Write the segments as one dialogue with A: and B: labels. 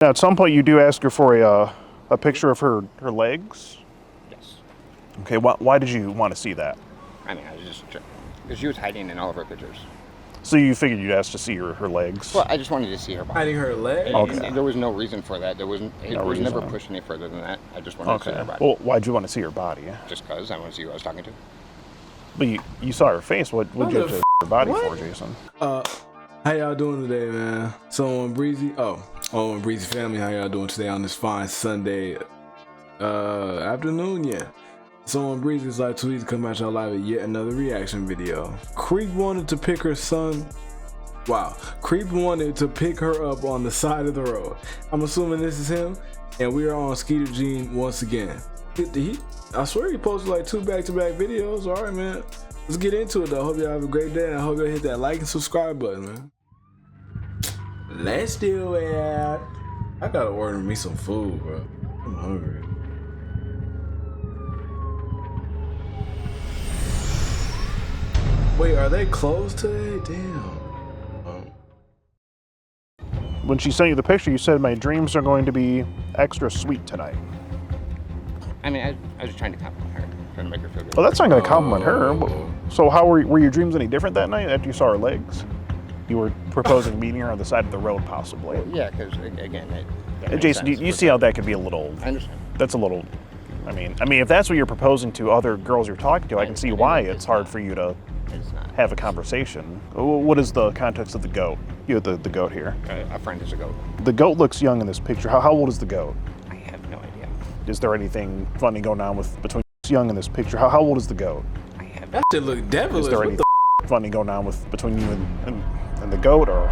A: Now, at some point, you do ask her for a picture of her legs.
B: Yes.
A: Okay. Why did you want to see that?
B: I mean, I was just because she was hiding in all of her pictures.
A: So you figured you'd ask to see her legs?
B: Well, I just wanted to see her body.
C: Hiding her legs?
A: Okay.
B: There was no reason for that. It was
A: reason.
B: never pushed any further than that. I just wanted to see her body.
A: Well, why'd you want to see her body?
B: Just because I want to see who I was talking to.
A: But you saw her face. What'd you have to see her body for, Jason?
C: How y'all doing today, man? So on Breezy, on Breezy family, how y'all doing today on this fine Sunday afternoon? Yeah. So on Breezy's Life tweets come at y'all live with yet another reaction video. Creep wanted to pick her son. Wow. Creep wanted to pick her up on the side of the road. I'm assuming this is him, and we are on Skeeter Gene once again. I swear he posted like 2 back-to-back videos. All right, man. Let's get into it though. Hope y'all have a great day, and I hope y'all hit that like and subscribe button, man. Let's do it. I gotta order me some food, bro. I'm hungry. Wait, are they closed today? Damn.
A: When she sent you the picture, you said my dreams are going to be extra sweet tonight.
B: I mean, I was just trying to compliment her, trying to make her feel good.
A: Well, that's not going to compliment her. So how were your dreams any different that night after you saw her legs? You were proposing meeting her on the side of the road, possibly.
B: Well, yeah, because again, that makes
A: Jason,
B: sense.
A: you see how that could be a little.
B: I understand.
A: That's a little. I mean, if that's what you're proposing to other girls you're talking to, I can see why it's hard for you to have a conversation. What is the context of the goat? You have the goat here.
B: A friend is a goat.
A: The goat looks young in this picture. How old is the goat?
B: I have no idea.
A: Is there anything funny going on between young in this picture? How old is the goat?
B: I have.
C: That shit look devilish.
A: Is there anything funny going on between you and the goat, or?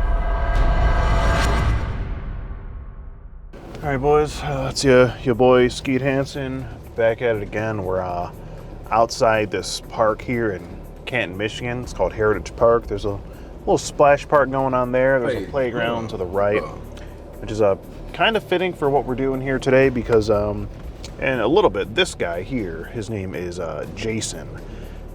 A: All right, boys. It's your boy Skeet Hansen back at it again. We're outside this park here in Canton, Michigan. It's called Heritage Park. There's a little splash park going on there. There's a playground to the right, which is kind of fitting for what we're doing here today because, in a little bit, this guy here, his name is Jason.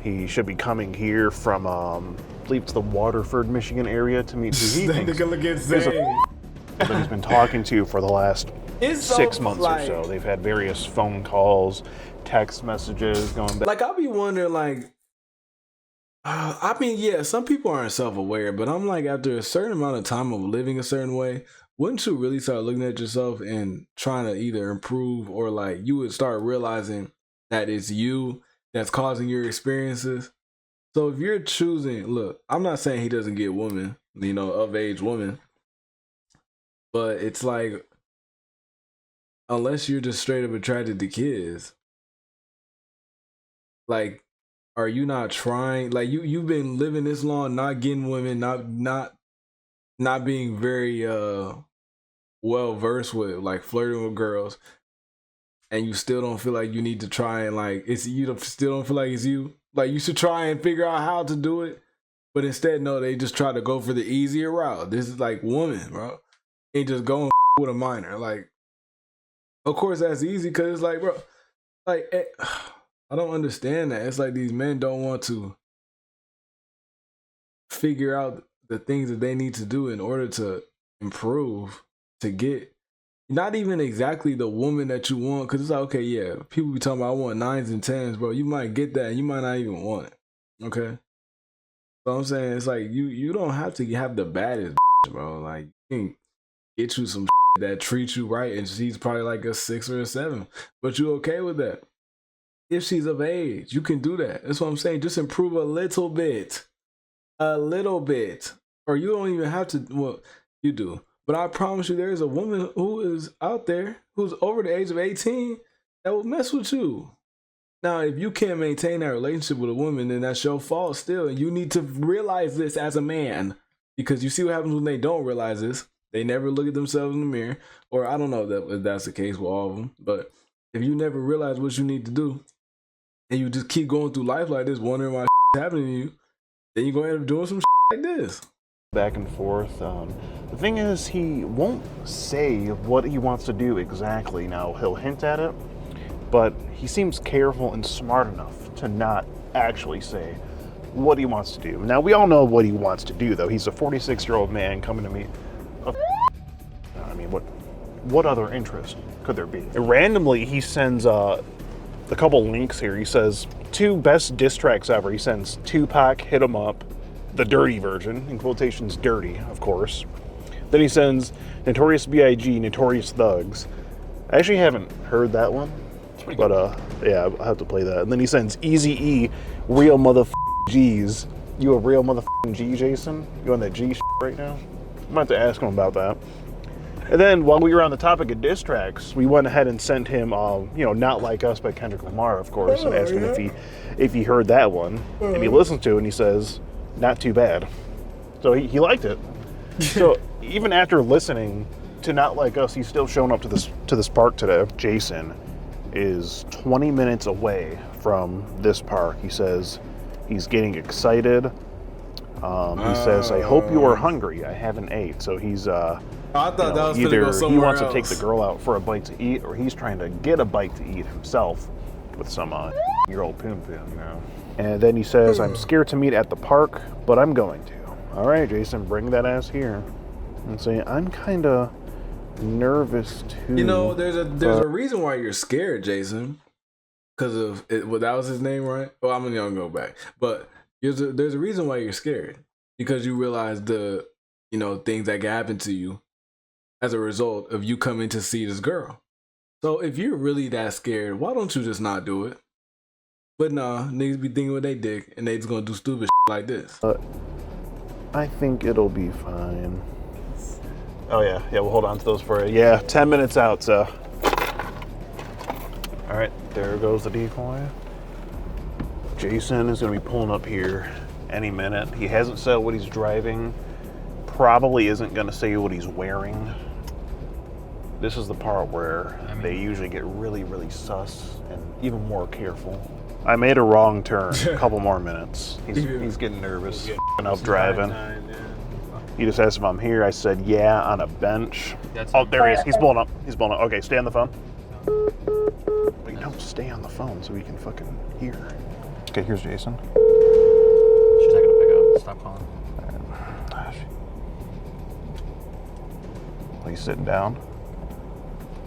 A: He should be coming here from, I believe it's the Waterford, Michigan area to meet who he thinks that he's been talking to for the last 6 months or so. They've had various phone calls, text messages going back.
C: Like, I'll be wondering, like, I mean, yeah, some people aren't self-aware, but I'm like, after a certain amount of time of living a certain way, wouldn't you really start looking at yourself and trying to either improve, or like you would start realizing that it's you that's causing your experiences? So if you're choosing, look, I'm not saying he doesn't get women, of age women, but it's like, unless you're just straight up attracted to kids, like, are you not trying? Like, you've been living this long, not getting women, not being very well versed with like flirting with girls, and you still don't feel like you need to try and like still don't feel like it's you. Like, you should try and figure out how to do it, but instead, no, they just try to go for the easier route. This is like woman, bro, ain't just going with a minor. Like, of course that's easy because it's like, bro, like. I don't understand that. It's like these men don't want to figure out the things that they need to do in order to improve, to get not even exactly the woman that you want. Because it's like, okay, yeah, people be talking about I want 9s and 10s, bro. You might get that and you might not even want it. Okay? So I'm saying, it's like you don't have to have the baddest, bro. Like, you can get you some that treats you right, and she's probably like a 6 or a 7, but you okay with that. If she's of age, you can do that. That's what I'm saying. Just improve a little bit. Or you don't even have to, well, you do. But I promise you, there's a woman who is out there who's over the age of 18 that will mess with you. Now, if you can't maintain that relationship with a woman, then that's your fault still. And you need to realize this as a man. Because you see what happens when they don't realize this. They never look at themselves in the mirror. Or I don't know if that's the case with all of them. But if you never realize what you need to do, and you just keep going through life like this, wondering why happening to you, then you're going to end up doing some like this.
A: Back and forth. The thing is, he won't say what he wants to do exactly. Now, he'll hint at it, but he seems careful and smart enough to not actually say what he wants to do. Now, we all know what he wants to do, though. He's a 46-year-old man coming to me. I mean, what what other interest could there be? And randomly, he sends a couple links here. He says 2 best diss tracks ever. He sends Tupac, Hit 'Em Up, the dirty version, in quotations dirty, of course. Then he sends Notorious B.I.G., Notorious Thugs. I actually haven't heard that one, but yeah, I'll have to play that. And then he sends Eazy-E, Real Motherfucking G's. You a real motherfucking G, Jason? You on that G right now? I'm about to ask him about that. And then while we were on the topic of diss tracks, we went ahead and sent him, Not Like Us by Kendrick Lamar, of course, and asked him if he heard that one. And he listens to it and he says, not too bad. So he liked it. So even after listening to Not Like Us, he's still showing up to this park today. Jason is 20 minutes away from this park. He says he's getting excited. He says, I hope you are hungry. I haven't ate. So he's
C: I thought that was
A: either
C: go somewhere
A: he wants
C: else.
A: to take the girl out for a bite to eat, or he's trying to get a bite to eat himself with some your old poom poom, you know. And then he says, I'm scared to meet at the park, but I'm going to. All right, Jason, bring that ass here. And say, I'm kind of nervous too.
C: You know, there's a reason why you're scared, Jason. Because of it. Well, that was his name, right? Well, I'm gonna go back, but there's a reason why you're scared, because you realize the things that can happen to you as a result of you coming to see this girl. So if you're really that scared, why don't you just not do it? But nah, niggas be thinking what they dick, and they just gonna do stupid shit like this.
A: I think it'll be fine. Oh yeah, we'll hold on to those for you. Yeah, 10 minutes out, so. All right, there goes the decoy. Jason is gonna be pulling up here any minute. He hasn't said what he's driving. Probably isn't gonna say what he's wearing. This is the part where they usually get really, really sus and even more careful. I made a wrong turn. A couple more minutes. He's getting nervous. Up driving. He just asked if I'm here. I said, yeah, on a bench. Oh, there he is. He's pulling up. Okay, stay on the phone. Wait, no, stay on the phone so we can fucking hear. Okay, here's Jason.
D: She's not gonna pick up. Stop calling.
A: He's sitting down.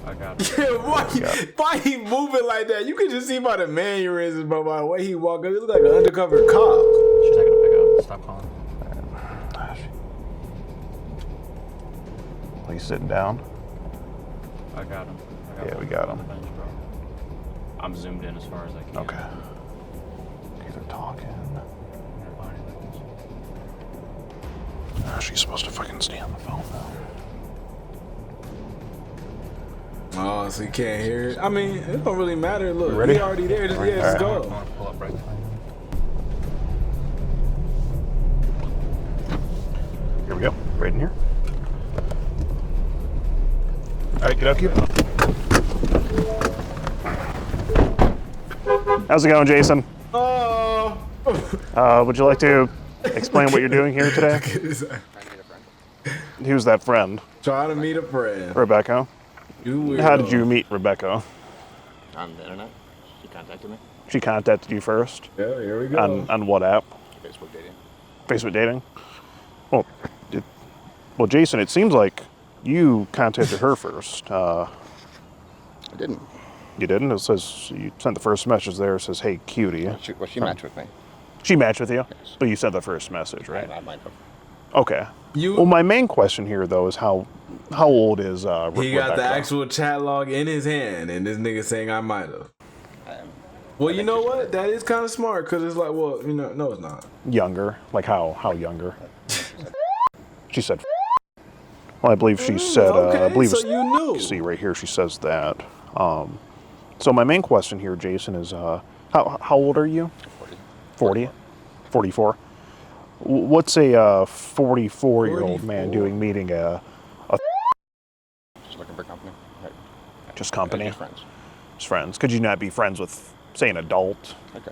D: I got it.
C: Why he moving like that? You can just see by the mannerisms, bro, by the way he walk up. He look like an undercover cop.
D: She's not gonna pick up. Stop calling.
A: He's sitting down.
D: I got him.
A: Yeah, we got him.
D: On the bench, bro. I'm zoomed in as far as I can.
A: Okay. They're talking. She's supposed to fucking stay on the phone though.
C: Oh, so you can't hear it? I mean, it don't really matter. Look,
A: ready?
C: he already there. Just go.
D: I want to pull up right behind him.
A: Here we go. Right in here. All right, get up, Cube. How's it going, Jason? Would you like to explain what you're doing here today? Who's that friend?
C: Trying to meet a friend.
A: Rebecca. How did you meet Rebecca?
E: On the internet. She contacted me.
A: She contacted you first?
C: Yeah, here we go.
A: On what app?
E: Facebook dating.
A: Facebook dating? Well, Jason, it seems like you contacted her first.
E: I didn't.
A: You didn't? It says you sent the first message there. It says, hey, cutie.
E: She matched with me.
A: She matched with you?
E: Yes.
A: But you sent the first message, right?
E: I might have.
A: Okay. Well, my main question here, though, is how old is Rebecca?
C: He got the actual chat log in his hand, and this nigga saying I might have. Well, you know what? That is kind of smart, because it's like, well, no, it's not.
A: Younger? Like how younger? She said. Well, I believe she said.
C: Okay,
A: I believe
C: so
A: it's,
C: you knew.
A: See right here, she says that. So my main question here, Jason, is how old are you? 40. 44. What's a 44-year-old man doing meeting a
E: Just looking for company. Right.
A: just company?
E: Just friends.
A: Just friends. Could you not be friends with, say, an adult?
E: Okay.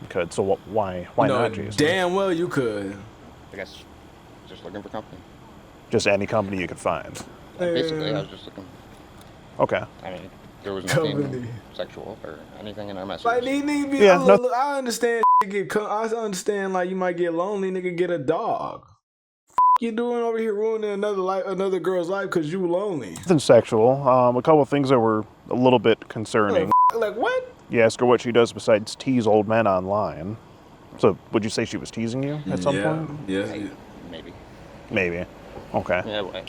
A: You could. So why not, Jason?
C: Damn well you could.
E: I guess just looking for company.
A: Just any company you could find.
E: Basically, I was just looking.
A: Okay.
E: I mean, there was
C: Company.
E: nothing sexual or anything in our message.
C: Like these niggas be,
A: Yeah,
C: look, I understand. I understand. Like you might get lonely, nigga. Get a dog. you doing over here ruining another girl's life because you lonely?
A: Nothing sexual. A couple of things that were a little bit concerning.
C: Like what?
A: You ask her what she does besides tease old men online. So would you say she was teasing you at some point?
C: Yeah.
B: Maybe.
A: Maybe. Okay.
B: Yeah,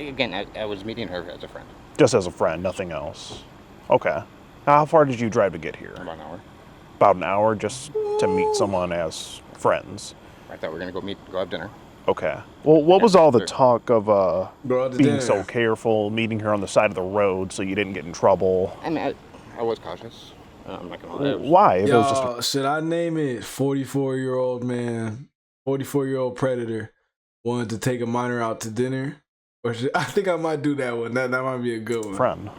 B: again, I was meeting her as a friend.
A: Just as a friend, nothing else. Okay. How far did you drive to get here?
B: About an hour.
A: About an hour just to meet someone as friends.
B: I thought we were gonna go have dinner.
A: Okay. Well, what was all the
B: Sure.
A: talk of
C: Go out to
A: being
C: dinner.
A: so careful, meeting her on the side of the road so you didn't get in trouble?
B: I mean, I was cautious. I'm not gonna lie. I was-
A: Why? If it was
C: Y'all, should I name it 44-year-old man, 44-year-old predator wanted to take a minor out to dinner? Or I think I might do that one. That might be a good
A: a
C: one.
A: friend.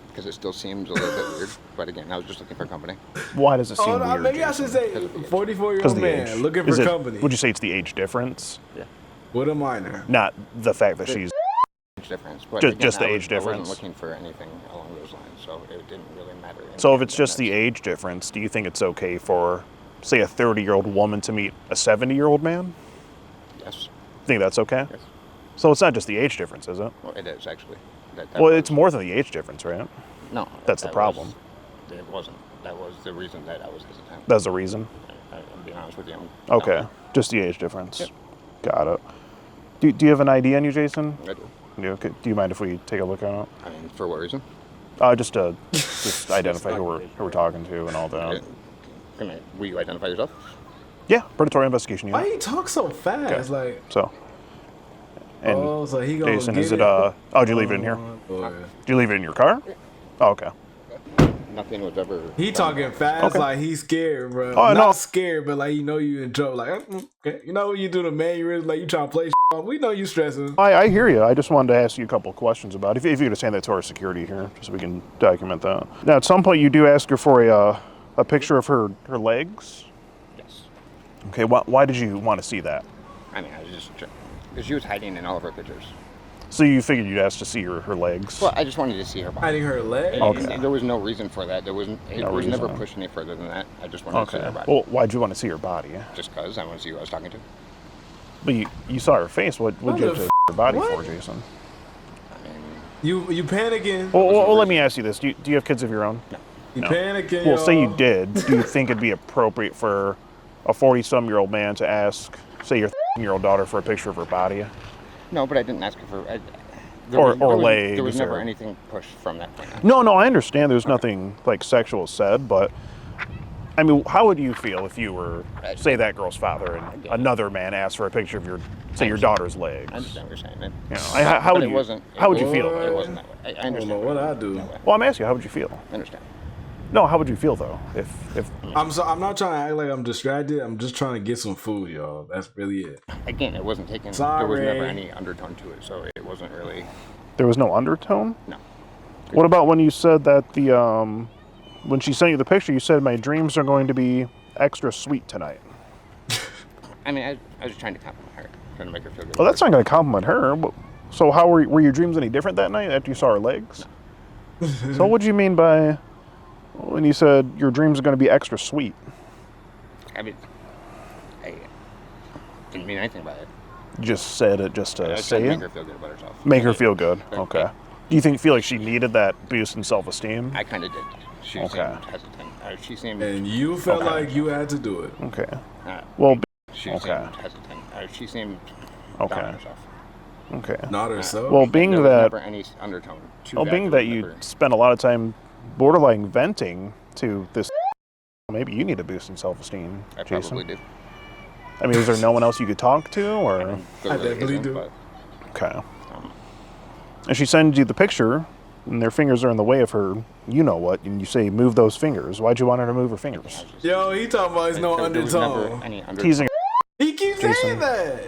B: Because it still seems a little bit weird. But again, I was just looking for company.
A: Why does it seem
C: Oh, no,
A: weird?
C: maybe I should say
A: Because
C: 44-year-old
A: of the
C: man
A: age.
C: looking
A: Is
C: for
A: it-
C: company
A: Would you say it's the age difference?
B: Yeah.
C: with a minor.
A: Not the fact that she's...
B: Age difference. But
A: Just-
B: again,
A: just the
B: I
A: age
B: I
A: difference.
B: wasn't looking for anything along those lines, so it didn't really matter.
A: So if it's just the age difference, do you think it's okay for, say, a 30-year-old woman to meet a 70-year-old man?
B: Yes.
A: Think that's okay?
B: Yes.
A: So it's not just the age difference, is it?
B: Well, it is actually. That
A: Well,
B: was-
A: it's more than the age difference, right?
B: No.
A: That's the
B: that
A: problem.
B: It wasn't. That was the reason that I was hesitant.
A: That's the reason?
B: I'm being honest with you.
A: Okay. Just the age difference.
B: Yep.
A: Got it. Do you have an ID on you, Jason?
B: I do.
A: Okay. Do you mind if we take a look at it?
B: I mean, for what reason?
A: Just to identify who we're talking to and all that.
B: Will you identify yourself?
A: Yeah, predatory investigation
C: Why
A: unit.
C: he talk so fast? Like,
A: So. And
C: oh, so he gonna
A: Jason,
C: get
A: is it
C: it?
A: did you leave it in here?
C: Boy.
A: Did you leave it in your car? Oh, okay.
B: Nothing was ever.
C: He talking fast
A: Okay.
C: like he's scared, bro.
A: Oh, I
C: Not
A: know.
C: scared, but like you know you in trouble. Like, okay. You know when you do the mannerism, like you trying to play off. We know you stressing.
A: I hear you. I just wanted to ask you a couple of questions about it. If you could just hand that to our security here, just so we can document that. Now, at some point, you do ask her for a picture of her legs.
B: Yes.
A: Okay, why did you want to see that?
B: I mean, I was just because she was hiding in all of her pictures.
A: So you figured you'd ask to see her legs?
B: Well, I just wanted to see her body.
C: Hiding her leg.
A: Okay.
B: There was no reason for that. There wasn't. It
A: No
B: was never
A: reason.
B: pushed any further than that. I just wanted to see
A: Okay.
B: her body.
A: Well, why'd you want to see her body?
B: Just because I want to see who I was talking to.
A: But you saw her face. What'd you have to her body
C: What?
A: for, Jason?
B: I mean,
C: You panicking?
A: Well, let me ask you this: Do you have kids of your own?
C: You
A: no.
C: panicking?
A: Well, say you
C: y'all.
A: did. Do you think it'd be appropriate for a 40-some-year-old man to ask, say, your 13-year-old daughter for a picture of her body?
B: no, but I didn't ask her for.
A: Legs
B: There was never
A: or-
B: anything pushed from that point on.
A: No, I understand. There's nothing like sexual said, but I mean, how would you feel if you were, say, that girl's father and another man asked for a picture of your daughter's legs?
B: I understand what you're saying. Man.
A: You know, how would
B: But it
A: you?
B: wasn't.
A: How would you
B: it
A: feel?
B: wasn't- It
A: Though?
B: wasn't that way. I
C: I don't
B: understand.
C: know what I do.
B: That way.
A: Well, I'm asking you, how would you feel?
B: I understand.
A: No, how would you feel though if
C: I'm not trying to act like I'm distracted. I'm just trying to get some food, y'all. That's really it.
B: Again, it wasn't taken. There was
C: Sorry.
B: never any undertone to it, so it wasn't really.
A: there was no undertone?
B: No.
A: What about when you said that when she sent you the picture, you said my dreams are going to be extra sweet tonight?
B: I mean, I was just trying to compliment her, trying to make her feel good.
A: Well, that's not going to compliment her. So how were your dreams any different that night after you saw her legs? So what did you mean by when you said your dreams are going to be extra sweet?
B: I mean, I didn't mean anything by it.
A: You just said it just
B: I
A: to
B: was
A: say
B: trying to
A: it?
B: make her feel good about herself.
A: Make her feel good.
B: Okay.
A: Okay. Do you feel like she needed that boost in self-esteem?
B: I kind of did. She
A: Okay.
B: seemed hesitant. She seemed.
C: And you felt
A: Okay.
C: like you had to do it.
A: Okay.
B: uh,
A: Well,
B: she
A: okay.
B: seemed hesitant. She seemed
A: Okay.
B: down on herself.
A: okay.
C: Not herself.
A: Well, being
B: There was
A: that
B: never any undertone to
A: well,
B: that.
A: being
B: There
A: that
B: was
A: you
B: never-
A: spent a lot of time borderline venting to this, maybe you need a boost in self-esteem,
B: I
A: Jason.
B: probably do.
A: I mean, is there no one else you could talk to, or
B: There
C: I
B: really
C: definitely
B: isn't,
C: do.
B: but,
A: okay?
B: um,
A: And she sends you the picture, and their fingers are in the way of her. You know what? And you say, "Move those fingers." Why'd you want her to move her fingers?
C: Yo, he talking about there's no
B: there was never
C: undertone.
B: any undertone.
A: Teasing.
C: He keeps
A: Jason.
C: saying that.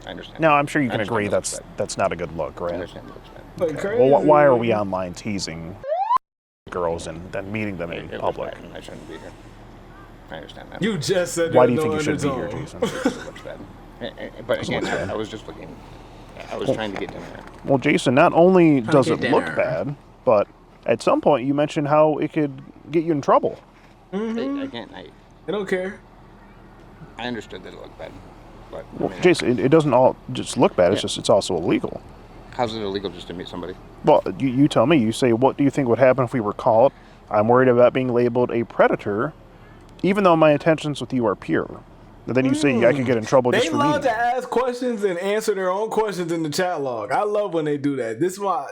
B: I understand.
A: No, I'm sure you
B: I
A: can
B: understand
A: agree
B: it looks
A: that's not a good look,
B: bad. I
A: right?
B: understand it looks bad.
C: Like
A: Okay.
C: crazy.
A: Well, why are we online teasing girls and then meeting them in
B: It looks
A: public?
B: bad, and I shouldn't be here. I understand that.
C: You just said
A: Why
C: there's
A: do you
C: no
A: think you should be here,
C: undertone.
A: Jason?
B: It looks bad. But again,
A: look bad.
B: I was just looking. I was trying to get dinner.
A: Well, Jason, not only does it
C: get
A: look
C: dinner.
A: bad, but at some point you mentioned how it could get you in trouble.
C: Mm-hmm.
B: Again,
C: I don't care.
B: I understood that it looked bad.
E: But I
A: Well,
E: mean,
A: Jason, it doesn't all just look bad. It's
E: Yeah.
A: just it's also illegal.
E: how's it illegal just to meet somebody?
A: It's also illegal.
E: How's it illegal just to meet somebody?
A: Well, you tell me. You say, what do you think would happen if we were caught? I'm worried about being labeled a predator, even though my intentions with you are pure. And then you say I could get in trouble just
C: They
A: for
C: love
A: meeting
C: to
A: you.
C: ask questions and answer their own questions in the chat log. I love when they do that. This is why,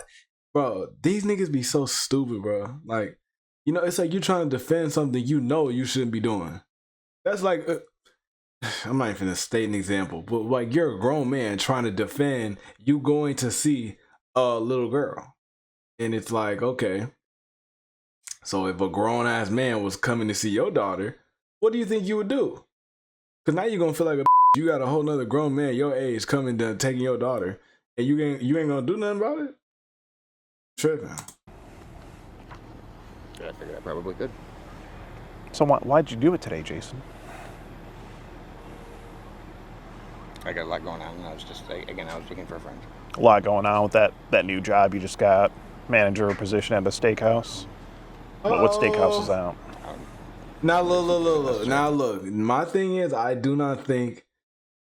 C: bro, these niggas be so stupid, bro. Like, you know, it's like you're trying to defend something you know you shouldn't be doing. That's like, I'm not even gonna state an example, but like you're a grown man trying to defend you going to see a little girl. And it's like, okay, so if a grown ass man was coming to see your daughter, what do you think you would do? Because now you're gonna feel like you got a whole nother grown man your age coming to taking your daughter, and you ain't gonna do nothing about it? Tripping.
E: Yeah, I figured I probably could.
A: So why'd you do it today, Jason?
E: I got a lot going on, and I was just, again, I was looking for a friend.
A: A lot going on with that new job you just got, manager position at a steakhouse. What steakhouse is that?
C: Now look. Now look. My thing is, I do not think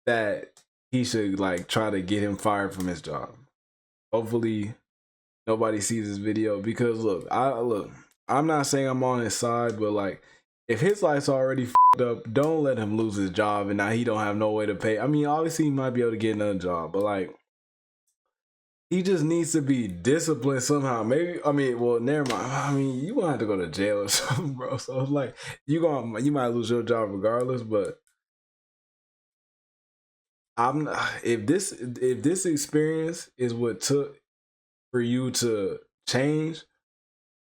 C: that he should like try to get him fired from his job. Hopefully, nobody sees this video because look. I'm not saying I'm on his side, but like, if his life's already f***ed up, don't let him lose his job and now he don't have no way to pay. I mean, obviously he might be able to get another job, but like, he just needs to be disciplined somehow. Maybe, I mean, well, never mind. I mean, you gonna have to go to jail or something, bro. So it's like you might lose your job regardless. But if this experience is what took for you to change,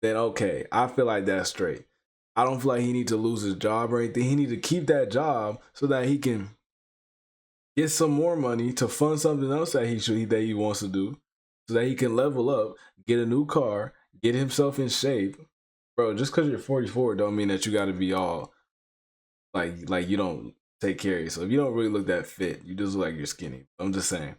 C: then okay, I feel like that's straight. I don't feel like he need to lose his job or anything. He need to keep that job so that he can get some more money to fund something else that he wants to do, so that he can level up, get a new car, get himself in shape. Bro, just because you're 44 don't mean that you got to be all like you don't take care of yourself. You don't really look that fit. You just look like you're skinny. I'm just saying.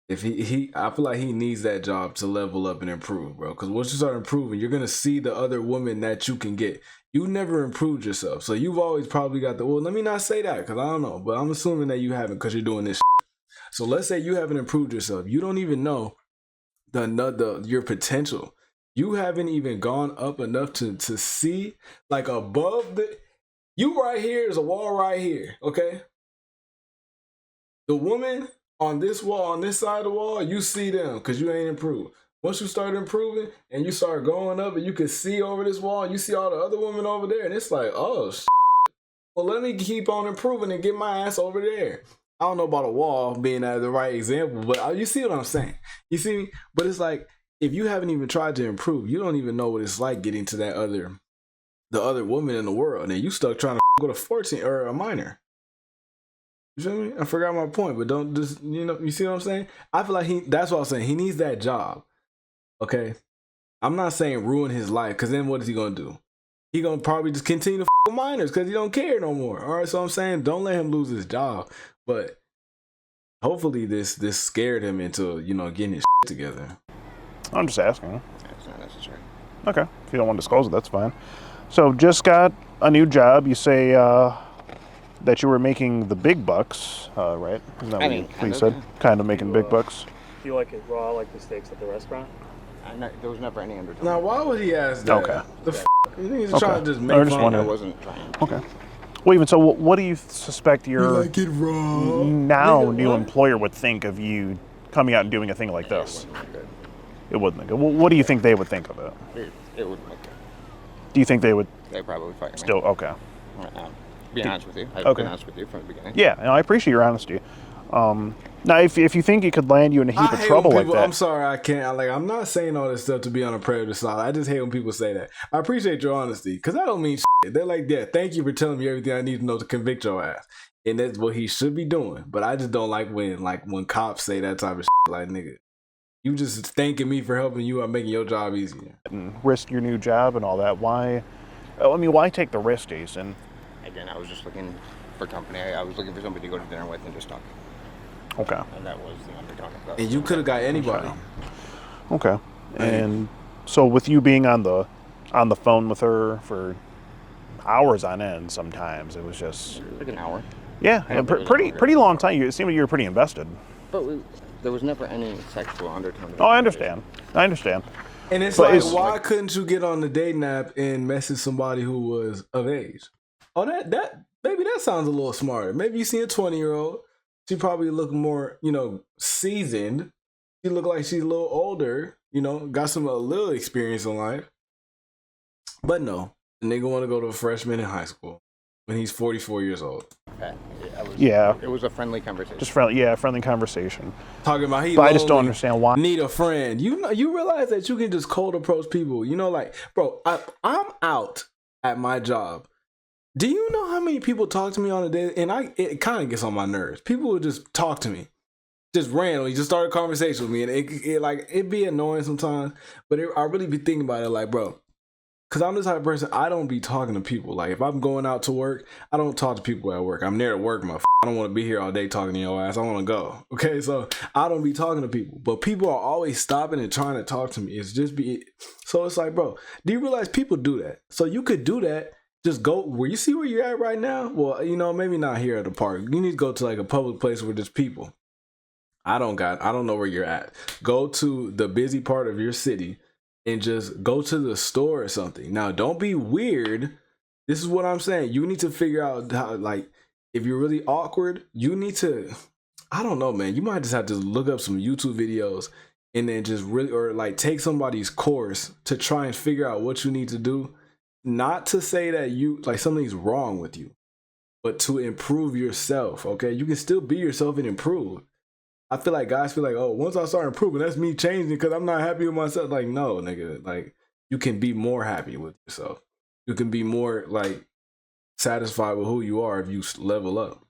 C: If I feel like he needs that job to level up and improve, bro. Because once you start improving, you're gonna see the other women that you can get. You never improved yourself, so you've always probably got the. Well, let me not say that because I don't know, but I'm assuming that you haven't because you're doing this. So let's say you haven't improved yourself. You don't even know your potential. You haven't even gone up enough to see like above the. You right here is a wall right here, okay? The woman on this wall, on this side of the wall, you see them because you ain't improved. Once you start improving and you start going up and you can see over this wall, and you see all the other women over there, and it's like, oh, well, let me keep on improving and get my ass over there. I don't know about a wall being the right example, but you see what I'm saying. You see me? But it's like, if you haven't even tried to improve, you don't even know what it's like getting to the other woman in the world, and you stuck trying to go to 14 or a minor. You feel me? I forgot my point, but don't just, you see what I'm saying? I feel like that's what I'm saying. He needs that job. Okay? I'm not saying ruin his life, because then what is he going to do? He going to probably just continue to f with minors because he don't care no more. All right? So I'm saying don't let him lose his job. But hopefully this scared him into, getting his together.
A: I'm just asking.
E: It's not necessary.
A: Okay. If you don't want to disclose it, that's fine. So just got a new job. You say that you were making the big bucks, right? Isn't that what you said? Kind of making big bucks.
F: Do you like it raw, like the steaks at the restaurant?
E: There was never any undertone.
C: Now, why would he ask that?
A: Okay.
C: The f***? He's
A: Okay.
C: trying to just
A: I
C: make
A: just
C: fun.
A: wondered.
E: I wasn't trying.
A: Okay. Well, even so, what do you suspect your
C: it raw.
A: now
C: Nigga,
A: new
C: what?
A: employer would think of you coming out and doing a thing like this?
E: It wasn't good.
A: It wouldn't. Well, what do you think they would think of it?
E: It wouldn't look good.
A: Do you think they would
E: They probably fire me.
A: still? Okay.
E: Right now. Be honest with you. I've
A: Okay.
E: been honest with you from the beginning.
A: Yeah, I appreciate your honesty. Now, if you think it could land you in a heap
C: I
A: of
C: hate
A: trouble
C: when
A: like
C: people,
A: that,
C: I'm sorry, I can't. I'm not saying all this stuff to be on a predator side. I just hate when people say that. I appreciate your honesty because I don't mean shit. They're like, yeah, thank you for telling me everything I need to know to convict your ass, and that's what he should be doing. But I just don't like when cops say that type of shit. Like, nigga, you just thanking me for helping you. I'm making your job easier.
A: and risk your new job and all that, why? I mean, why take the risk, Jason?
E: Again, I was just looking for company. I was looking for somebody to go to dinner with and just talk.
A: Okay.
E: And that was the undertone of that.
C: And you could have got anybody.
A: Okay. And so with you being on the phone with her for hours on end, sometimes it was just
E: Like an hour.
A: Yeah,
B: I don't think it was
A: pretty
B: longer.
A: pretty long time. It seemed like you were pretty invested.
B: But there was never any sexual undertone. To the
A: Oh, I
B: conversation.
A: understand.
C: And it's
A: But
C: like,
A: it's
C: why couldn't you get on the dating app and message somebody who was of age? Oh, that maybe that sounds a little smarter. Maybe you see a 20-year-old. She probably look more, seasoned. She look like she's a little older. Got a little experience in life. But no, the nigga want to go to a freshman in high school when he's 44 years old.
A: Yeah.
E: It was a friendly conversation.
A: Just friendly conversation.
C: Talking about
A: But I just don't understand why.
C: Need a friend. You realize that you can just cold approach people. Bro, I'm out at my job. Do you know how many people talk to me on a day? And it kind of gets on my nerves. People will just talk to me, just randomly, just start a conversation with me, and it be annoying sometimes. But I really be thinking about it, like, bro, because I'm the type of person, I don't be talking to people. Like, if I'm going out to work, I don't talk to people at work. I'm there at work, I don't want to be here all day talking to your ass. I want to go. Okay, so I don't be talking to people. But people are always stopping and trying to talk to me. So it's like, bro, do you realize people do that? So you could do that. Just go where you see where you're at right now. Well, maybe not here at the park. You need to go to like a public place where there's people. I don't know where you're at. Go to the busy part of your city and just go to the store or something. Now, don't be weird. This is what I'm saying. You need to figure out how, like, if you're really awkward, you need to, I don't know, man. You might just have to look up some YouTube videos and then just really, or like take somebody's course to try and figure out what you need to do. Not to say that something's wrong with you, but to improve yourself, okay? You can still be yourself and improve. I feel like guys feel like, oh, once I start improving, that's me changing because I'm not happy with myself. Like, no, nigga. Like, you can be more happy with yourself. You can be more, like, satisfied with who you are if you level up.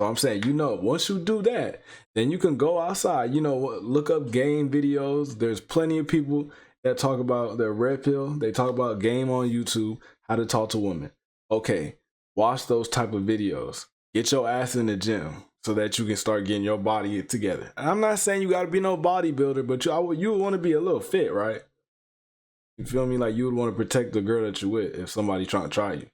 C: So I'm saying, once you do that, then you can go outside, look up game videos. There's plenty of people that talk about their red pill. They talk about game on YouTube, how to talk to women. Okay, watch those type of videos. Get your ass in the gym so that you can start getting your body together. And I'm not saying you got to be no bodybuilder, but you would want to be a little fit, right? You feel me? Like, you would want to protect the girl that you're with if somebody trying to try you.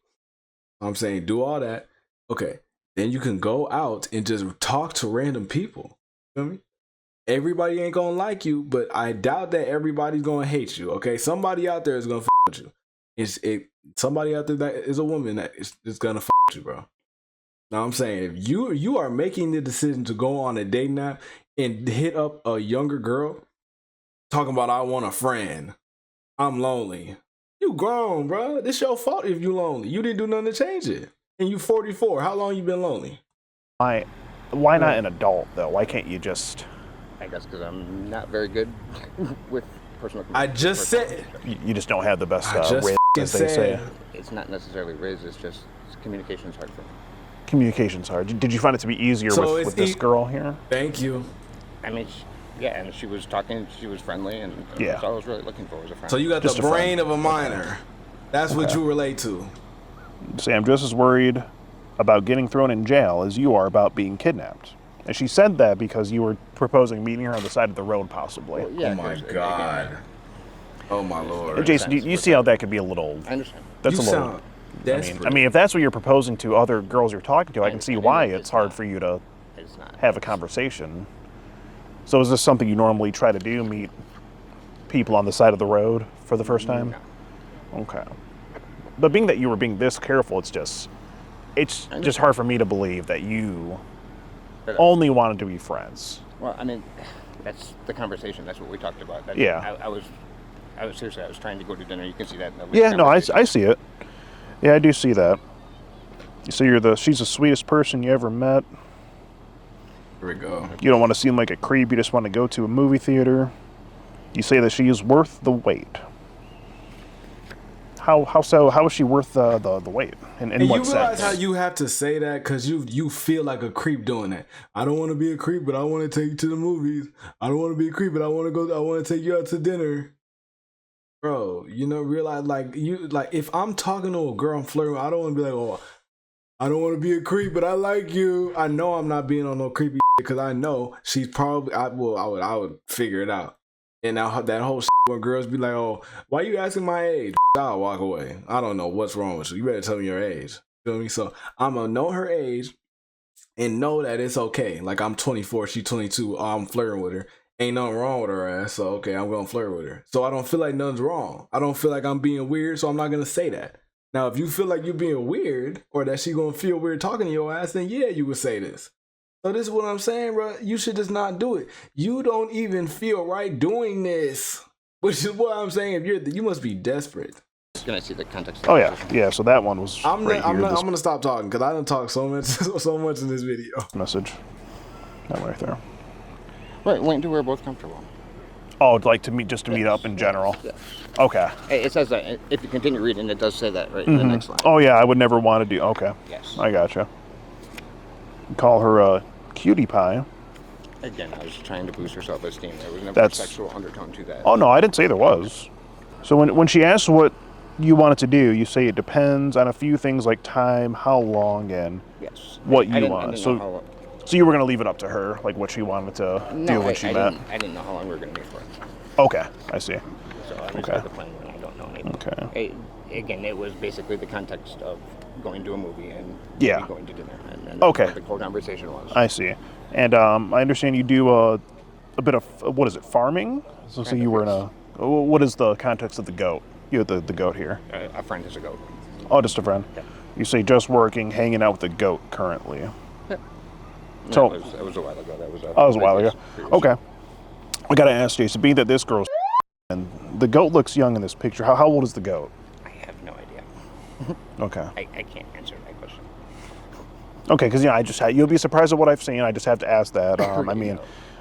C: I'm saying do all that. Okay, then you can go out and just talk to random people. You feel me? Everybody ain't gonna like you, but I doubt that everybody's gonna hate you. Okay, somebody out there is gonna with you. Somebody out there that is a woman that is gonna with you, bro. Now I'm saying, if you are making the decision to go on a dating app and hit up a younger girl, talking about I want a friend, I'm lonely. You grown, bro. This your fault if you lonely. You didn't do nothing to change it, and you 44. How long you been lonely?
A: Why not an adult though? Why can't you just?
E: I guess because I'm not very good with personal.
C: I just said
A: You just don't have the best riz, as they
C: said.
A: say.
E: It's not necessarily riz. It's just communication's hard for me.
A: Communication's hard. Did you find it to be easier with this girl here?
C: Thank you.
E: I mean, and she was talking. She was friendly, and that's all I was really looking for was a friend.
C: So you got
A: Just
C: the
A: a
C: brain
A: friend.
C: of a minor. That's what you relate to.
A: Say, I'm just as worried about getting thrown in jail as you are about being kidnapped. And she said that because you were proposing meeting her on the side of the road, possibly.
E: Well, yeah,
C: Oh my
E: 'cause,
C: God.
E: again,
C: Oh my Lord.
A: Jason, you see how that could be a little.
E: I understand.
A: That's
C: You
A: a little.
C: sound desperate.
A: I mean, if that's what you're proposing to other girls you're talking to, I can see why
E: it's
A: it's hard
E: not.
A: for you to
E: It's not.
A: have a conversation. So is this something you normally try to do? Meet people on the side of the road for the first time?
E: No.
A: Okay. But being that you were being this careful, it's just hard for me to believe that you only wanted to be friends.
E: Well, I mean, that's the conversation. That's what we talked about.
A: Yeah.
E: I was seriously. I was trying to go to dinner. You can see that. In the
A: Yeah, no, I
E: conversation.
A: see it. Yeah, I do see that. So she's the sweetest person you ever met.
C: Here we go.
A: You don't want to seem like a creep. You just want to go to a movie theater. You say that she is worth the wait. How so? How is she worth the wait? In
C: And
A: what
C: you realize
A: sense?
C: how you have to say that because you feel like a creep doing that. I don't want to be a creep, but I want to take you to the movies. I don't want to be a creep, but I want to take you out to dinner. Bro, realize if I'm talking to a girl I'm flirting with, I don't want to be like, oh, I don't want to be a creep, but I like you. I know I'm not being on no creepy because I know she's probably I would figure it out. And now that whole when girls be like, oh, why you asking my age? I'll walk away. I don't know what's wrong with you. You better tell me your age. You know what I mean? So I'm gonna know her age and know that it's okay. Like I'm 24, she 22. Oh, I'm flirting with her. Ain't nothing wrong with her ass. So okay, I'm gonna flirt with her. So I don't feel like nothing's wrong. I don't feel like I'm being weird. So I'm not gonna say that. Now, if you feel like you're being weird or that she gonna feel weird talking to your ass, then yeah, you would say this. So this is what I'm saying, bro. You should just not do it. You don't even feel right doing this, which is what I'm saying. If you must be desperate.
E: Can I see the context?
A: Oh yeah, yeah. So that one was
C: I'm
A: right here.
C: gonna stop talking because I done talked so much in this video.
A: Message. That one right there.
E: Right, wait until we're both comfortable.
A: Oh, like to meet up in general.
E: Yes.
A: Okay.
E: It says that if you continue reading, it does say that right in the next line.
A: Oh yeah, I would never want to do. Okay.
E: Yes.
A: I gotcha. Call her a cutie pie.
E: Again, I was trying to boost her self-esteem. There was never a
A: That's-
E: sexual undertone to that.
A: Oh no, I didn't say there was. So when she asks what you wanted to do, you say it depends on a few things like time, how long, and
E: Yes.
A: what
E: I
A: you
E: didn't
A: want.
E: know
A: So
E: how,
A: so you were gonna leave it up to her, like what she wanted to do when she met.
E: I didn't know how long we were going to be for.
A: Okay, I see.
E: So I just
A: Okay.
E: had the plan when I don't know anything.
A: Okay.
E: Again, it was basically the context of going to a movie and
A: Yeah.
E: maybe going to dinner. And then
A: Okay.
E: what the whole conversation was.
A: I see. And I understand you do a bit of what is it, farming? So
E: Kind
A: you
E: of,
A: were in
E: yes.
A: what is the context of the goat? You have the goat here.
E: A friend is a goat.
A: Oh, just a friend.
E: Yeah.
A: You say just working, hanging out with the goat currently.
E: No,
A: So-
E: it was a while ago. That was
A: Oh, it was a while ago.
E: previous.
A: Okay. I gotta ask Jason, being that this girl's and the goat looks young in this picture, how old is the goat?
E: I have no idea.
A: Okay.
E: I can't answer that question.
A: Okay, because you'll be surprised at what I've seen. I just have to ask that. I mean,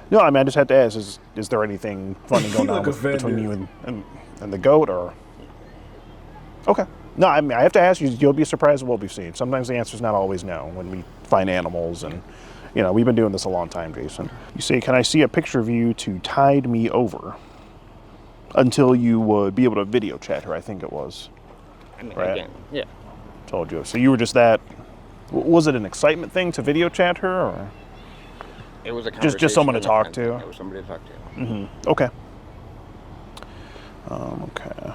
A: no, I just have to ask: is there anything funny going on
C: look
A: between
C: offended.
A: you and the goat, or? Okay. No, I mean I have to ask you. You'll be surprised at what we've seen. Sometimes the answer's not always no when we find animals, and we've been doing this a long time, Jason. You say, "Can I see a picture of you to tide me over?" Until you would be able to video chat her, I think it was.
E: I mean,
A: Right.
E: again, yeah.
A: Told you. So you were just that. Was it an excitement thing to video chat her, or?
E: It was a
A: Just someone to
E: conversation and a
A: talk
E: friend
A: to.
E: thing. It was somebody to talk to.
A: Okay. Okay.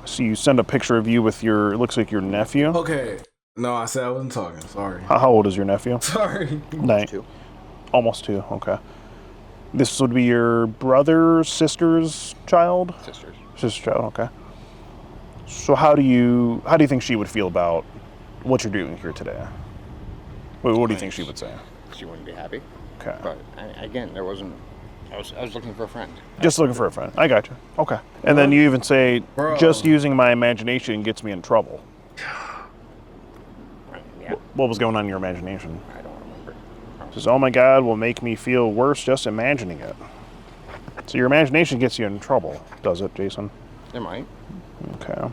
A: So you send a picture of you with it looks like your nephew.
C: Okay. No, I said I wasn't talking. Sorry.
A: How old is your nephew?
C: Sorry.
A: Nine.
E: Two.
A: Almost two. Okay. This would be your brother's sister's child.
E: Sisters.
A: Sister's child. Okay. So how do you think she would feel about what you're doing here today? What do you think she would say?
E: She wouldn't be happy.
A: Okay.
E: But again, there wasn't. I was looking for a friend.
A: Just looking for a friend. I got you. Okay. And then you even say,
C: Bro.
A: just using my imagination gets me in trouble.
E: Yeah.
A: What was going on in your imagination?
E: I don't remember.
A: Says, oh my God, will make me feel worse just imagining it. So your imagination gets you in trouble, does it, Jason?
E: It might.
A: Okay.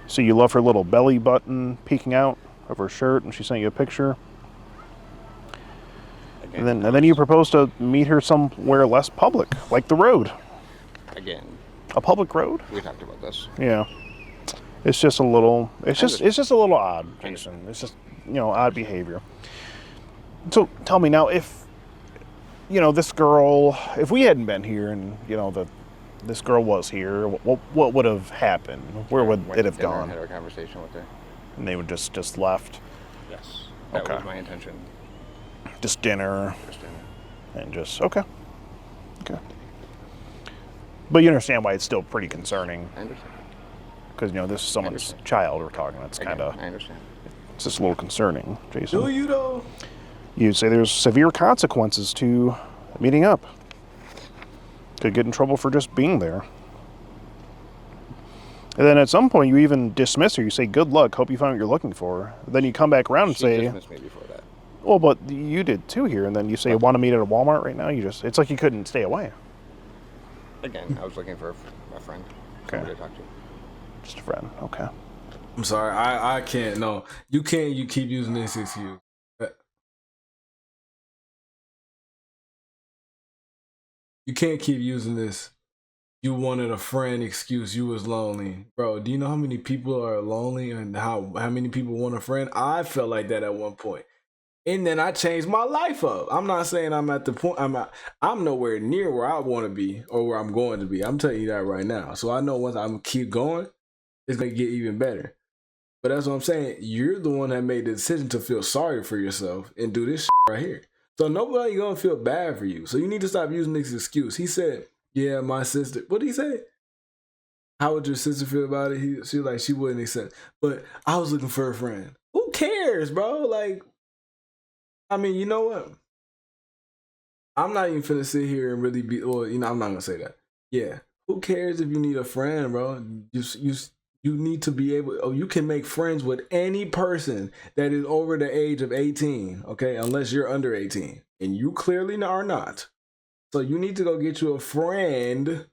A: So you love her little belly button peeking out of her shirt, and she sent you a picture.
E: Again,
A: And then you propose to meet her somewhere less public, like the road.
E: Again,
A: A public road?
E: we talked about this.
A: Yeah. It's just a little. It's just a little odd,
E: I
A: Jason. It's just odd behavior. So tell me now, if this girl, if we hadn't been here, and this girl was here, what would have happened? Where would
E: Went
A: it
E: to
A: have
E: dinner
A: gone?
E: and had a conversation with her.
A: And they would just left,
E: Yes. That
A: Okay.
E: was my intention.
A: just dinner,
E: Just dinner.
A: and just okay. But you understand why it's still pretty concerning,
E: I understand.
A: because this is someone's
E: understand.
A: child we're talking. It's
E: Again,
A: kind of
E: I understand.
A: it's just a little concerning, Jason.
C: Do you though?
A: You'd say there's severe consequences to meeting up. Could get in trouble for just being there. And then at some point you even dismiss her. You say, good luck, hope you find what you're looking for. Then you come back around and
E: She
A: say,
E: dismissed me before that.
A: well, but you did too here. And then you say, want to meet at a Walmart right now? It's like you couldn't stay away.
E: Again, I was looking for a friend. Somebody to talk to.
A: Just a friend. Okay.
C: I'm sorry. I can't. No, you can't. You keep using this excuse. You can't keep using this. You wanted a friend excuse. You was lonely, bro. Do you know how many people are lonely and how many people want a friend? I felt like that at one point, and then I changed my life up. I'm not saying I'm at the point. I'm nowhere near where I want to be or where I'm going to be. I'm telling you that right now. So I know once I'm keep going, it's gonna get even better. But that's what I'm saying. You're the one that made the decision to feel sorry for yourself and do this shit right here. So nobody gonna feel bad for you. So you need to stop using this excuse. He said, yeah, my sister. What did he say? How would your sister feel about it? She was like, she wouldn't accept. But I was looking for a friend. Who cares, bro? Like, I mean, you know what? I'm not even finna sit here and really be, well, you know, I'm not gonna say that. Yeah. Who cares if you need a friend, bro? You need to be able, you can make friends with any person that is over the age of 18, okay? Unless you're under 18. And you clearly are not. So you need to go get you a friend.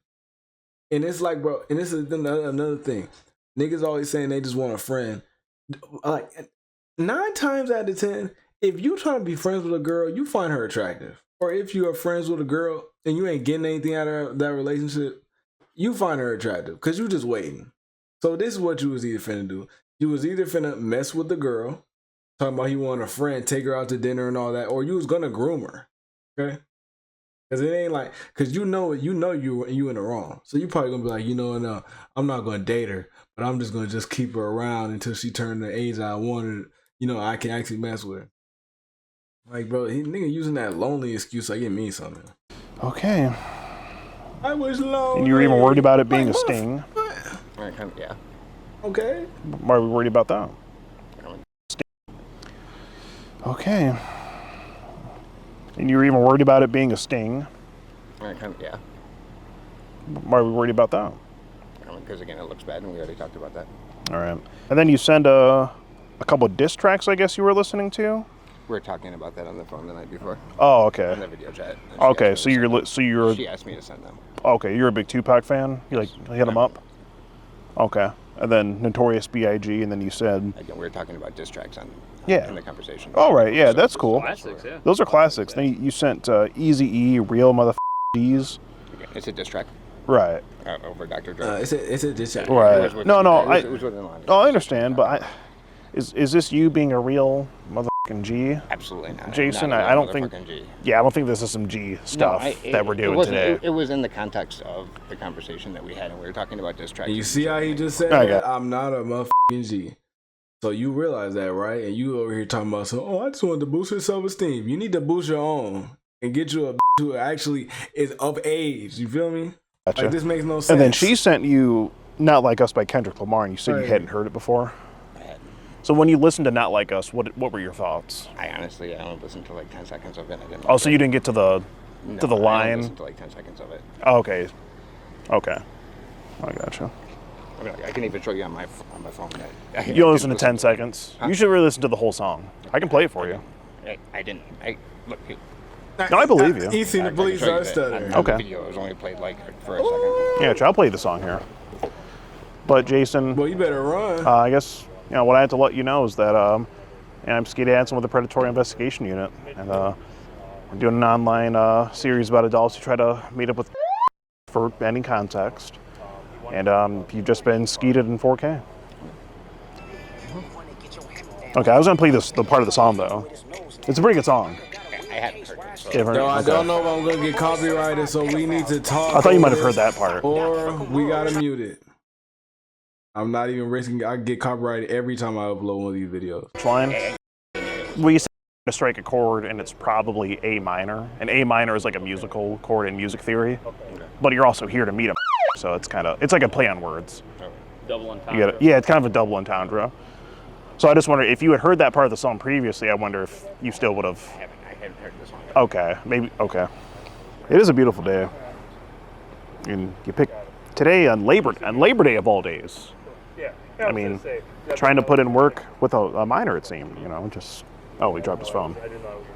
C: And it's like, bro, and this is another thing. Niggas always saying they just want a friend. Like, 9 times out of 10, if you trying to be friends with a girl, you find her attractive. Or if you are friends with a girl and you ain't getting anything out of that relationship, you find her attractive because you just waiting. So this is what you was either finna do. You was either finna mess with the girl, talking about you want a friend, take her out to dinner and all that, or you was gonna groom her, okay? Because it ain't like, because you know you in the wrong. So you probably gonna be like, you know, no, I'm not gonna date her, but I'm just gonna just keep her around until she turned the age I wanted. You know, I can actually mess with her. Like, bro, nigga using that lonely excuse like it means something.
A: Okay.
C: I was lonely.
A: And you were even worried about it being a sting.
E: Yeah.
C: Okay.
A: Why are we worried about that? Okay. And you were even worried about it being a sting.
E: Yeah.
A: Why are we worried about that?
E: Because again, it looks bad, and we already talked about that.
A: All right. And then you send a couple of diss tracks, I guess you were listening to.
E: We were talking about that on the phone the night before.
A: Oh, okay.
E: On the video chat.
A: Okay, so you're.
E: She asked me to send them.
A: Okay, you're a big Tupac fan. You hit him up. Okay, and then Notorious B.I.G. and then you said.
E: Again, we were talking about diss tracks in the conversation.
A: Oh right, yeah, that's cool.
F: Classics, yeah.
A: Those are classics. Then you sent Eazy-E, Real Motherfuckers.
E: Okay, it's a diss track.
A: Right.
E: Over Dr. Dre.
C: It's a diss track.
A: Right.
E: It was within line.
A: Oh, I understand, but is this you being a real motherfucking G?
E: Absolutely not.
A: Jason,
E: Not a
A: I don't think.
E: G.
A: Yeah, I don't think this is some G stuff that we're doing today.
E: It was in the context of the conversation that we had, and we were talking about diss tracks.
C: And you see how he just said that? I'm not a motherfucking G. So you realize that, right? And you over here talking about, I just wanted to boost your self-esteem. You need to boost your own and get you a who actually is of age. You feel me?
A: Gotcha.
C: Like, this makes no sense.
A: And then she sent you Not Like Us by Kendrick Lamar, and you said you hadn't heard it before.
E: I hadn't.
A: So when you listened to Not Like Us, what were your thoughts?
E: I honestly, I only listened to like 10 seconds of it. I didn't
A: So you didn't get to the line?
E: I only listened to like 10 seconds of it.
A: Oh, okay. Okay. I gotcha.
E: I mean, I can even show you on my phone.
A: You only listen to 10 seconds?
E: Huh?
A: You should really listen to the whole song. I can play it for you.
E: I didn't. Look.
A: No, I believe you.
C: He's seen the police are stuttering.
E: Okay.
A: Okay.
E: The video was only played like for a second.
A: Yeah, I'll play the song here. But Jason,
C: Well, you better run.
A: I guess what I have to let you know is that I'm Skeet Hansen with the Predatory Investigation Unit, and I'm doing an online series about adults who try to meet up with for any context. And you've just been skeeted in 4K. Okay, I was gonna play the part of the song though. It's a pretty good song.
E: I hadn't heard it. So.
C: No, I don't know if I'm gonna get copyrighted, so we need to talk.
A: I thought you might have heard that part.
C: Or we gotta mute it. I'm not even risking. I get copyrighted every time I upload one of these videos.
A: Line. We say to strike a chord, and it's probably A minor. And A minor is like a musical chord in music theory. But you're also here to meet him, so it's like a play on words.
F: Double entendre.
A: Yeah, it's kind of a double entendre. So I just wonder if you had heard that part of the song previously. I wonder if you still would have.
E: I hadn't heard this one.
A: Okay, maybe. Okay. It is a beautiful day, and you pick today on Labor Day of all days.
F: Yeah.
A: I mean, trying to put in work with a minor, it seemed. Just. Oh, he dropped his phone.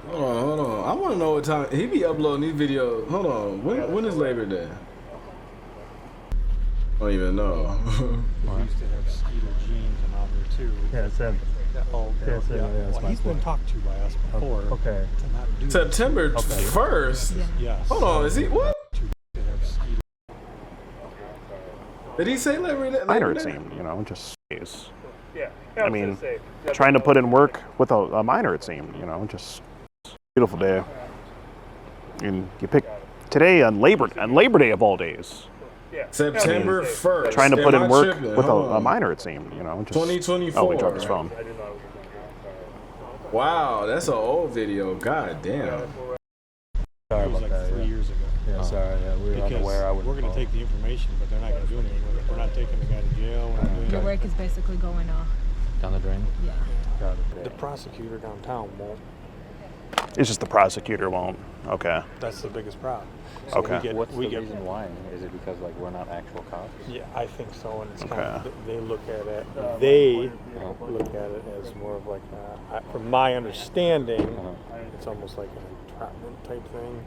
C: Hold on. I want to know what time he be uploading these videos. Hold on. When is Labor Day? I don't even know.
G: We used to have Skeeter Jean come out here too.
F: Yeah, it's him.
G: Well, he's been talked to by us before.
F: Okay.
G: To not do
C: September 1st?
G: Yes.
C: Hold on, is he, what?
G: To have Skeeter.
C: Did he say Labor Day?
A: Minor, it seemed. Just days.
F: Yeah.
A: I mean, trying to put in work with a minor, it seemed. Just beautiful day. And you pick today on Labor Day of all days.
C: September 1st.
A: Trying to put
C: Am
A: in
C: I
A: work
C: tripping?
A: with
C: Hold
A: a
C: on.
A: minor, it seemed, you know. Just,
C: 2024.
A: Oh, he dropped his phone.
F: I didn't know it was
C: Wow, that's an old video. God damn.
G: It was like 3 years ago.
D: Yeah, sorry. Yeah, we were
G: Because
D: unaware. I
G: we're going to take the information, but they're not going to do anything with it. We're not taking the guy to jail. We're not doing
H: Your
G: anything.
H: work is basically going off.
D: down the drain.
H: Yeah.
D: Got it.
G: The prosecutor downtown won't.
A: It's just the prosecutor won't. Okay.
G: That's the biggest problem.
A: Okay.
D: What's the reason why? Is it because like we're not actual cops?
G: Yeah, I think so. And it's
A: Okay.
G: kind of, they look at it. They look at it as more of like, from my understanding, it's almost like an entrapment type thing.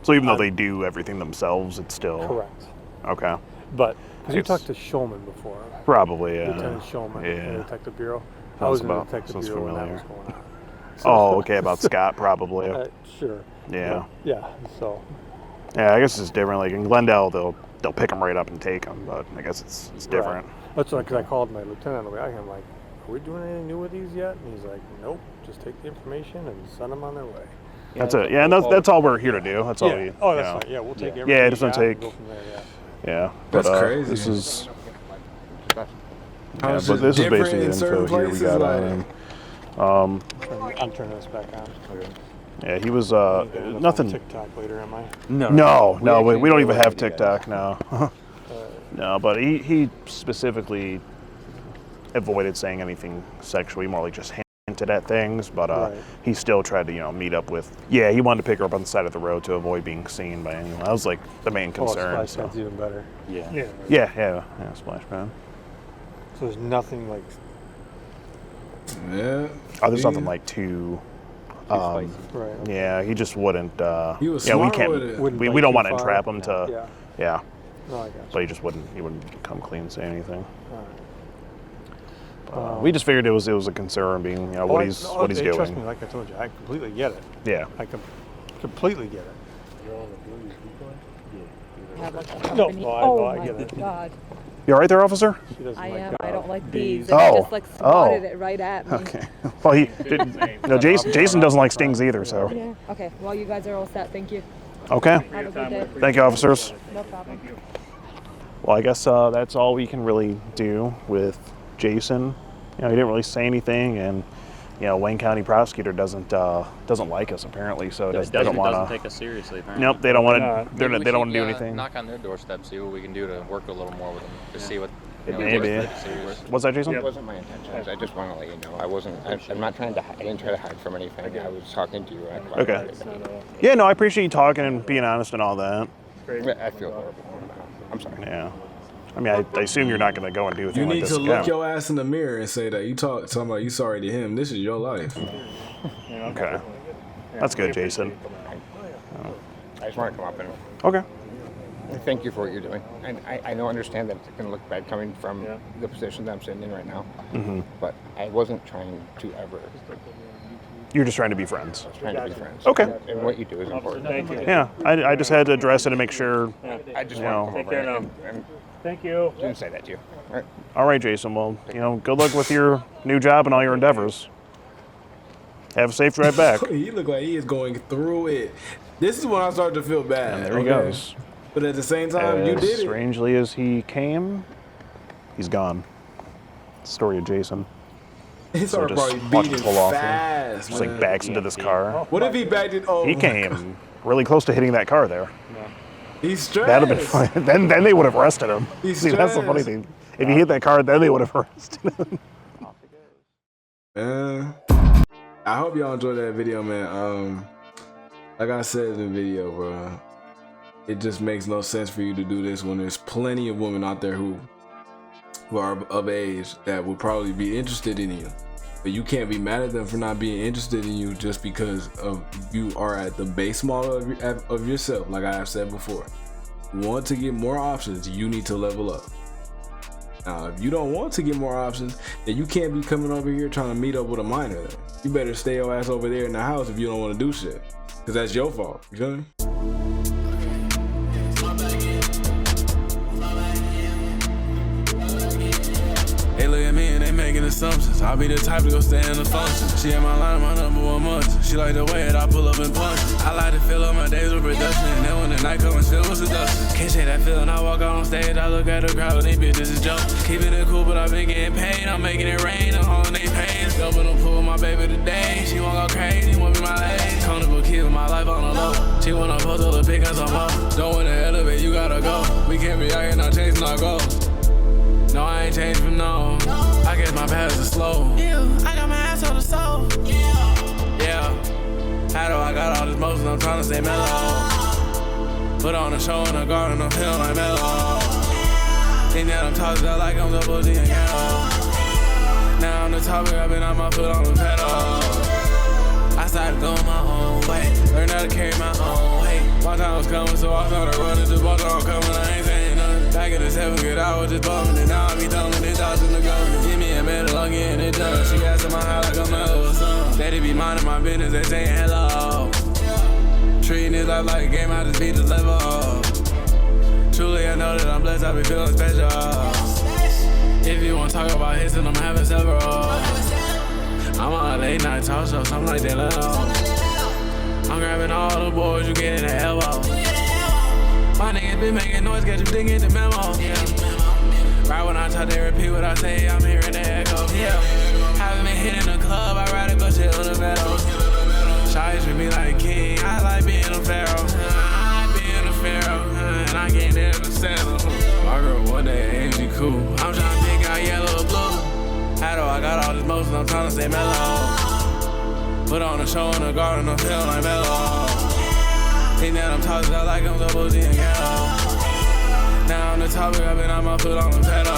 A: So even though they do everything themselves, it's still
G: Correct.
A: okay.
G: But because you
A: It's-
G: talked to Showman before,
A: Probably, yeah.
G: Lieutenant Showman, in the
A: Yeah.
G: Detective Bureau. I
A: Sounds
G: was in the
A: about-
G: Detective
A: sounds
G: Bureau when that
A: familiar.
G: was going on.
A: Oh, okay, about Scott, probably.
G: Sure.
A: Yeah.
G: Yeah. So.
A: Yeah, I guess it's different. Like in Glendale, they'll pick them right up and take them, but I guess it's different.
G: Right. That's why, because I called my lieutenant on the way out here. I'm like, "Are we doing anything new with these yet?" And he's like, "Nope. Just take the information and send them on their way."
A: That's it. Yeah, and that's all we're here to do. That's all
G: Yeah.
A: we.
G: Oh, that's
A: you know.
G: fine. Yeah, we'll take everything.
A: Yeah,
G: you
A: just don't
G: got and
A: take-
G: go from there, yeah.
A: Yeah.
C: That's
A: but,
C: crazy.
A: This is.
C: How
A: Yeah,
C: it's
A: but
C: just
A: this is
C: different
A: basically
C: in
A: the
C: certain
A: info here we
C: places,
A: got
C: like-
A: on him.
G: I'm turning this back on. Okay.
A: Yeah, he was
G: On
A: nothing.
G: TikTok later, am I?
A: No, we don't even have TikTok now. No, but he specifically avoided saying anything sexually, more like just hinted at things. But
G: Right.
A: he still tried to meet up with. Yeah, he wanted to pick her up on the side of the road to avoid being seen by anyone. That was like the main concern.
G: Splash
A: so.
G: Pad's even better.
D: Yeah.
A: Yeah, splash pad.
G: So there's nothing like.
C: Yeah.
A: Oh, there's nothing like too.
G: Right.
A: Yeah, he just wouldn't.
C: He was
A: yeah, we
C: smart
A: can't.
C: with it.
G: Wouldn't
A: We
G: bite
A: don't
G: too
A: want to
G: far.
A: entrap him to.
G: Yeah.
A: Yeah,
G: No, I got you.
A: but he just wouldn't. He wouldn't come clean and say anything.
G: All right.
A: We just figured it was a concern, being what he's
G: Trust me,
A: doing.
G: like I told you, I completely get it.
A: Yeah.
G: I completely get it.
H: Have like a
G: No,
H: company.
G: no, I
H: Oh
G: get
H: my
G: it.
H: God.
A: You all right there, officer?
G: She doesn't
H: I
G: like
H: am. I don't like bees.
G: bees.
H: And
A: Oh.
H: he just like swatted
A: Oh.
H: it right at me.
A: Okay. Well, Jason doesn't like stings either, so.
H: Yeah. Okay. Well, you guys are all set. Thank you.
A: Okay.
H: Have a good day.
A: Thank you, officers.
H: No problem.
A: Well, I guess that's all we can really do with Jason. He didn't really say anything, and Wayne County prosecutor doesn't like us apparently, so they don't want
D: doesn't
A: to.
D: take us seriously. Apparently.
A: Nope, they don't want
G: Not.
A: to. They don't want to do anything.
I: Knock on their doorstep, see what we can do to work a little more with them, to see what.
A: Maybe. What's that, Jason?
E: It wasn't my intentions. I just want to let you know. I'm not trying to. I didn't try to hide from anything. I was talking to you.
A: Okay. Yeah, no, I appreciate you talking and being honest and all that.
E: I feel horrible. I'm sorry.
A: Yeah. I mean, I assume you're not going to go and do
C: You
A: anything like
C: need
A: this
C: to
A: again.
C: look your ass in the mirror and say that. You talking about you sorry to him. This is your life.
A: Okay. That's good, Jason.
E: I just want to come up and
A: Okay.
E: thank you for what you're doing. And I know, understand that it's going to look bad coming from the position that I'm sitting in right now.
A: Mm-hmm.
E: But I wasn't trying to ever.
A: You're just trying to be friends.
E: I was trying to be friends.
A: Okay.
E: And what you do is important.
F: Thank you.
A: Yeah, I just had to address it and make sure.
E: I just
A: You
E: want
A: know.
E: to come
F: Take care
E: over
F: now.
E: and
F: Thank you.
E: didn't say that to you. All right.
A: All right, Jason. Well, good luck with your new job and all your endeavors. Have a safe drive back.
C: He look like he is going through it. This is when I start to feel bad.
A: And there he goes.
C: But at the same time, you
A: As
C: did it.
A: strangely as he came, he's gone. Story of Jason.
C: His
A: So
C: heart
A: just
C: probably
A: watch him
C: beating
A: pull off.
C: fast.
A: Just
C: man.
A: like backs into this car.
C: What if he backed it? Oh,
A: He came really close to hitting that car there.
C: He's stressed.
A: That'd have been fun. Then they would have arrested him.
C: He's
A: See, that's the funny
C: stressed.
A: thing. If he hit that car, then they would have arrested him.
C: Man, I hope y'all enjoyed that video, man. Like I said in the video, bro, it just makes no sense for you to do this when there's plenty of women out there who are of age that would probably be interested in you. But you can't be mad at them for not being interested in you just because of you are at the base model of yourself. Like I have said before, you want to get more options, you need to level up. Now, if you don't want to get more options, then you can't be coming over here trying to meet up with a minor. You better stay your ass over there in the house if you don't want to do shit, because that's your fault. You feel me? Hey, look at me and they making a assumptions. I'll be the type to go stay in the function. She in my line, my number one munch. She like the way that I pull up and punch. I like to fill up my days with production. And then when the night comes, still with seduction. Can't shake that feeling. I walk out on stage, I look at the crowd, these bitches is joke. Keeping it cool, but I've been getting paid. I'm making it rain, I'm hauling they pains. Dumping the pool with my baby today. She won't go crazy, won't be my lady. Comfortable keeping my life on the low. She wanna post all the pick on some more. Don't wanna elevate, you gotta go. We can't be out here not chasing our goals. No, I ain't changed from no. I guess my paths are slow. Yeah, I got my ass on the soul. Yeah. How do I got all this motion? I'm trying to stay mellow. Put on a show in the garden, I'm feeling like mellow. Think that I'm talking about like I'm double D and yellow. Now on the topic, I've been on my foot on the pedal. I started going my own way. Learned how to carry my own weight. My time was coming, so I started running. Just walked on coming, I ain't saying nothing. Back in the 7th grade, I was just bumming. And now I be thumbing it, dodging the gun. Give me a medal, I'm getting it done. She asking my high like a mellow or something. Daddy be minding my business, they saying hello. Treating this life like a game, I just beat the level. Truly, I know that I'm blessed, I be feeling special. If you wanna talk about hits, then I'm having several. I'm on a late night talk show, something like that low. I'm grabbing all the boys, you get in the elbow. My niggas been making noise, get you digging the memo. Right when I talk, they repeat what I say, I'm hearing the echo. Haven't been hitting the club, I'd rather go chill in the meadow. Shy treat me like a king, I like being a pharaoh. I like being a pharaoh, and I can't never settle. My girl one day ain't she cool. I'm trying to pick out yellow or blue. How do I got all this motion? I'm trying to stay mellow. Put on a show in the garden, I'm feeling like mellow. Think that I'm talking about like I'm double D and yellow. Now on the topic, I've been on my foot on the pedal.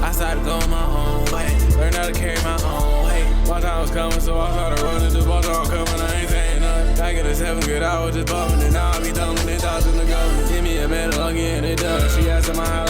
C: I started going my own way. Learned how to carry my own weight. My time was coming, so I started running. Just walked on coming, I ain't saying nothing. Back in the 7th grade, I was just bumming. And now I be thumbing it, dodging the gun. Give me a medal, I'm getting it done. She asking my house.